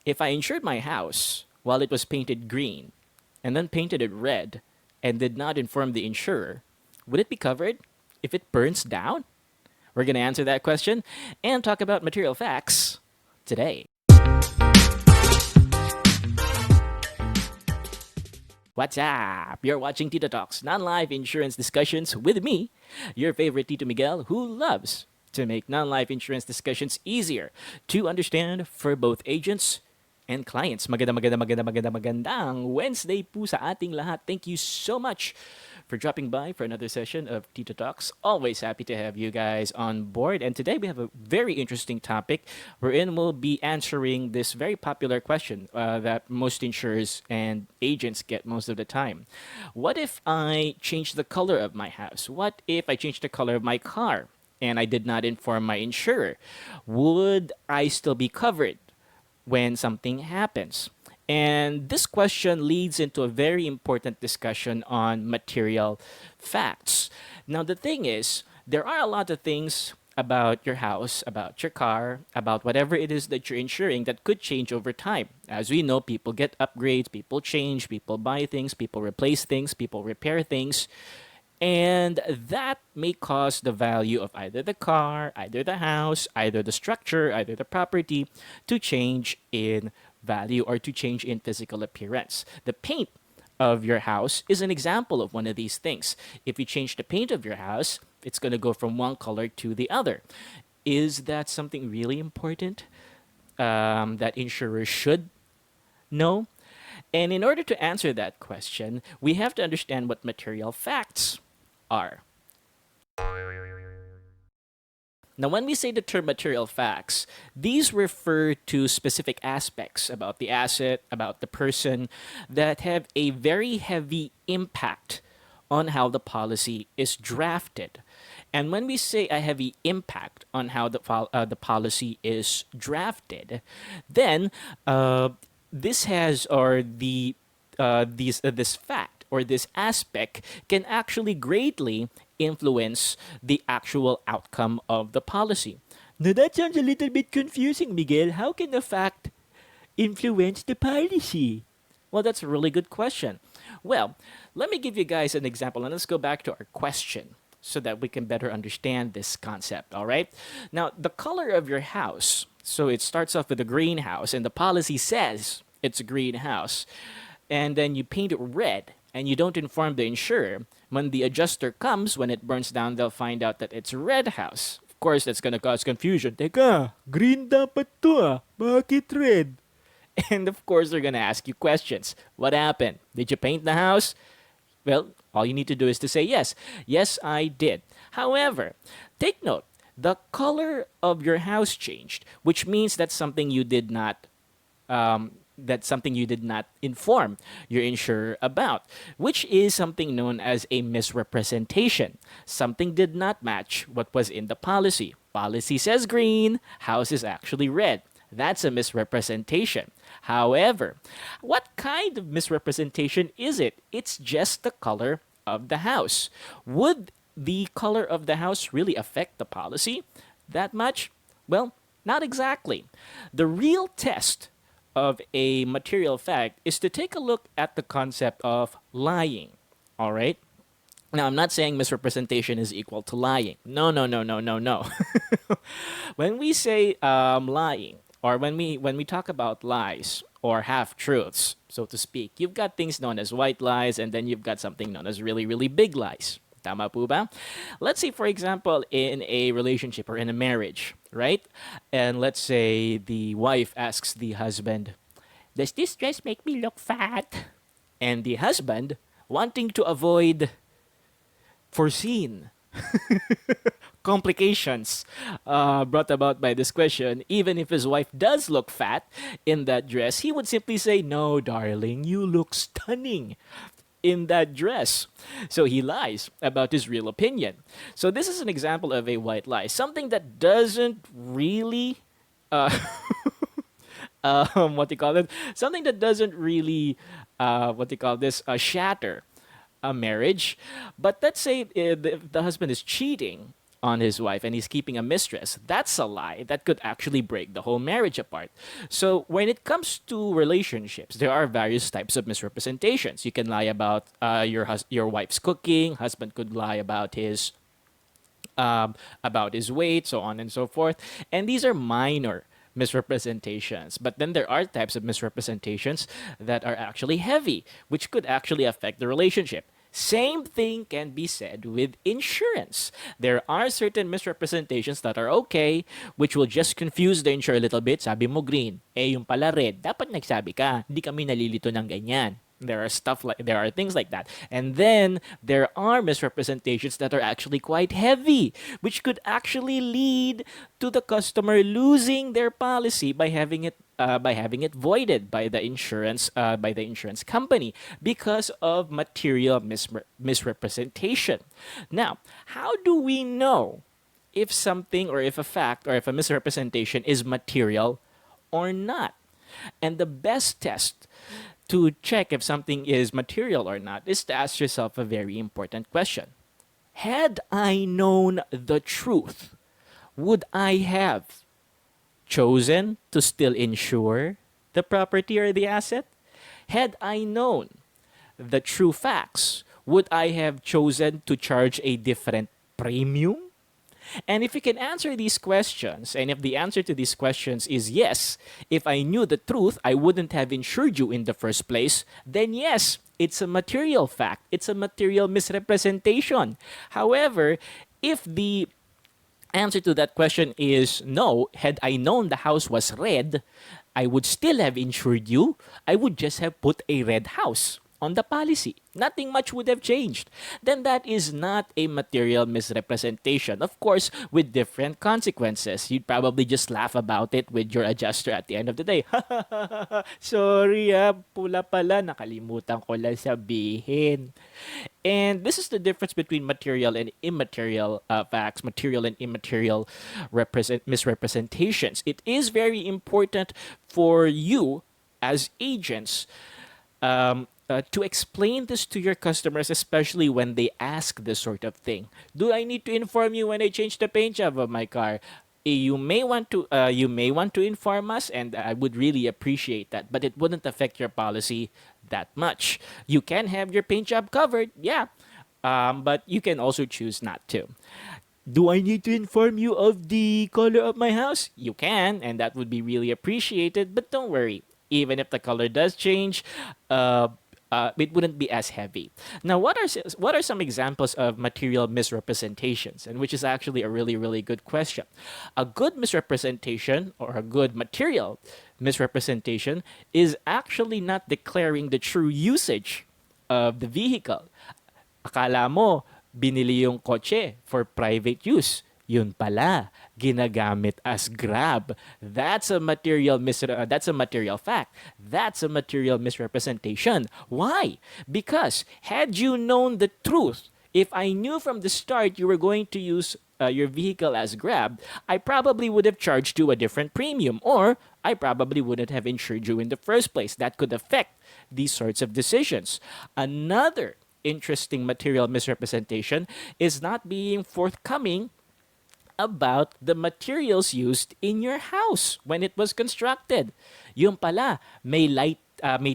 If I insured my house while it was painted green and then painted it red and did not inform the insurer, would it be covered if it burns down? We're going to answer that question and talk about material facts today. What's up? You're watching Tito Talks, non-life insurance discussions with me, your favorite Tito Miguel, who loves to make non-life insurance discussions easier to understand for both agents and clients. Magandang Wednesday po sa ating lahat. Thank you so much for dropping by for another session of Tito Talks. Always happy to have you guys on board. And today we have a very interesting topic wherein we'll be answering this very popular question that most insurers and agents get most of the time. What if I change the color of my house? What if I change the color of my car and I did not inform my insurer? Would I still be covered when something happens? And this question leads into a very important discussion on material facts. Now, the thing is, there are a lot of things about your house, about your car, about whatever it is that you're insuring that could change over time. As we know, people get upgrades, people change, people buy things, people replace things, people repair things. And that may cause the value of either the car, either the house, either the structure, either the property to change in value or to change in physical appearance. The paint of your house is an example of one of these things. If you change the paint of your house, it's going to go from one color to the other. Is that something really important that insurers should know? And in order to answer that question, we have to understand what material facts are. Now, when we say the term material facts, these refer to specific aspects about the asset, about the person, that have a very heavy impact on how the policy is drafted. And when we say a heavy impact on how the policy is drafted, then this has or the this fact or this aspect can actually greatly influence the actual outcome of the policy. Now that sounds a little bit confusing, Miguel. How can the fact influence the policy? Well, that's a really good question. Well, let me give you guys an example and let's go back to our question so that we can better understand this concept, all right? Now, the color of your house, so it starts off with a greenhouse and the policy says it's a greenhouse, and then you paint it red and you don't inform the insurer. When the adjuster comes, when it burns down, they'll find out that it's a red house. Of course, that's gonna cause confusion. Teka, green dapat to ah. Bakit red? And of course, they're gonna ask you questions. What happened? Did you paint the house? Well, all you need to do is to say yes. Yes, I did. However, take note, the color of your house changed, which means that's something you did not inform your insurer about, which is something known as a misrepresentation. Something did not match what was in the policy. Policy says green, house is actually red. That's a misrepresentation. However, what kind of misrepresentation is it? It's just the color of the house. Would the color of the house really affect the policy that much? Well, not exactly. The real test of a material fact is to take a look at the concept of lying. All right? Now, I'm not saying misrepresentation is equal to lying. No, no, no, no, no, no. When we say lying, or when we talk about lies or half truths, so to speak, you've got things known as white lies, and then you've got something known as really, really big lies. Tama po ba? Let's say, for example, in a relationship or in a marriage, right? And let's say the wife asks the husband, "Does this dress make me look fat?" And the husband, wanting to avoid foreseen complications brought about by this question, even if his wife does look fat in that dress, he would simply say, "No, darling, you look stunning in that dress." So he lies about his real opinion. So this is an example of a white lie, something that doesn't really, what do you call it? Something that doesn't really, shatter a marriage. But let's say the husband is cheating on his wife and he's keeping a mistress, that's a lie that could actually break the whole marriage apart. So when it comes to relationships, there are various types of misrepresentations. You can lie about your wife's cooking. Husband could lie about his weight, so on and so forth. And these are minor misrepresentations. But then there are types of misrepresentations that are actually heavy, which could actually affect the relationship. Same thing can be said with insurance. There are certain misrepresentations that are okay, which will just confuse the insurer a little bit. Sabi mo green, yung pala red. Dapat nagsabi ka, hindi kami nalilito ng ganyan. There are things like that. And then there are misrepresentations that are actually quite heavy, which could actually lead to the customer losing their policy by having it voided by the insurance company because of material misrepresentation. Now, how do we know if something or if a fact or if a misrepresentation is material or not? And the best test to check if something is material or not is to ask yourself a very important question. Had I known the truth, would I have chosen to still insure the property or the asset? Had I known the true facts, would I have chosen to charge a different premium? And if you can answer these questions, and if the answer to these questions is yes, if I knew the truth, I wouldn't have insured you in the first place, then yes, it's a material fact. It's a material misrepresentation. However, if the answer to that question is no, had I known the house was red, I would still have insured you. I would just have put a red house on the policy. Nothing much would have changed. Then that is not a material misrepresentation. Of course, with different consequences. You'd probably just laugh about it with your adjuster at the end of the day. Sorry pula pala, nakalimutan ko lang sabihin. And this is the difference between material and immaterial facts, material and immaterial misrepresentations. It is very important for you as agents to explain this to your customers, especially when they ask this sort of thing. Do I need to inform you when I change the paint job of my car? You may want to inform us, and I would really appreciate that. But it wouldn't affect your policy that much. You can have your paint job covered, yeah, but you can also choose not to. Do I need to inform you of the color of my house? You can, and that would be really appreciated. But don't worry, even if the color does change, it wouldn't be as heavy. Now, what are some examples of material misrepresentations? And which is actually a really, really good question. A good misrepresentation or a good material misrepresentation is actually not declaring the true usage of the vehicle. Akala mo, binili yung kotse for private use. Yun pala, ginagamit as Grab. That's a material fact. That's a material misrepresentation. Why? Because had you known the truth, if I knew from the start you were going to use your vehicle as Grab, I probably would have charged you a different premium, or I probably wouldn't have insured you in the first place. That could affect these sorts of decisions. Another interesting material misrepresentation is not being forthcoming about the materials used in your house when it was constructed. Yung pala, may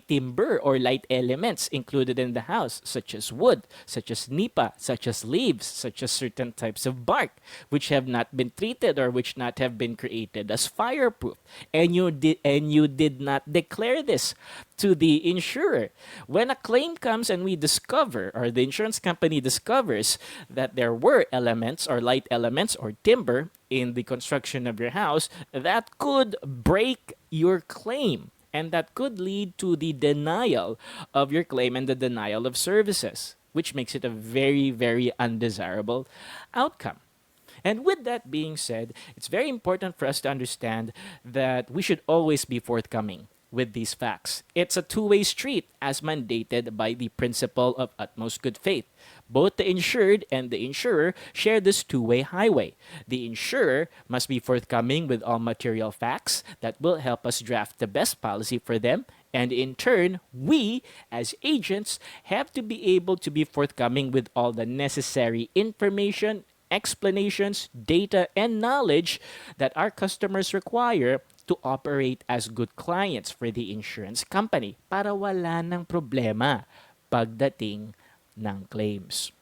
timber or light elements included in the house, such as wood, such as nipa, such as leaves, such as certain types of bark, which have not been treated or which not have been created as fireproof. And you did not declare this to the insurer. When a claim comes and we discover, or the insurance company discovers, that there were elements or light elements or timber in the construction of your house, that could break your claim. And that could lead to the denial of your claim and the denial of services, which makes it a very, very undesirable outcome. And with that being said, it's very important for us to understand that we should always be forthcoming with these facts. It's a two-way street as mandated by the principle of utmost good faith. Both the insured and the insurer share this two-way highway. The insurer must be forthcoming with all material facts that will help us draft the best policy for them, and in turn, we, as agents, have to be able to be forthcoming with all the necessary information explanations, data, and knowledge that our customers require to operate as good clients for the insurance company para wala ng problema pagdating ng claims.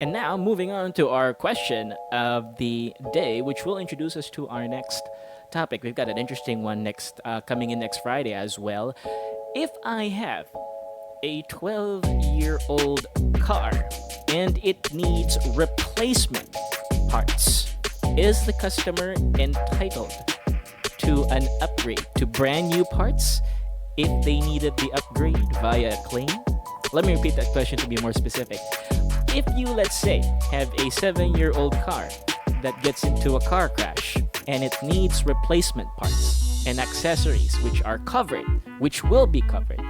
And now, moving on to our question of the day, which will introduce us to our next topic. We've got an interesting one coming in next Friday as well. If I have a 12-year-old car and it needs replacement parts, is the customer entitled to an upgrade to brand new parts if they needed the upgrade via a claim? Let me repeat that question to be more specific. If you, let's say, have a 7-year-old car that gets into a car crash and it needs replacement parts and accessories which are covered, which will be covered,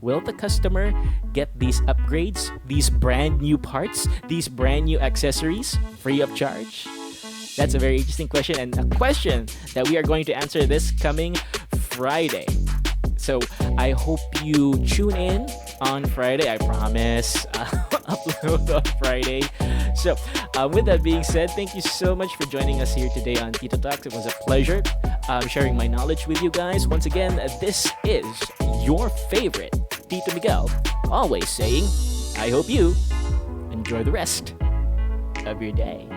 will the customer get these upgrades, these brand new parts, these brand new accessories free of charge? That's a very interesting question, and a question that we are going to answer this coming Friday. So I hope you tune in on Friday. I promise upload on Friday. So with that being said, thank you so much for joining us here today on Tito Talks. It was a pleasure sharing my knowledge with you guys. Once again, this is your favorite Tito Miguel, always saying, I hope you enjoy the rest of your day.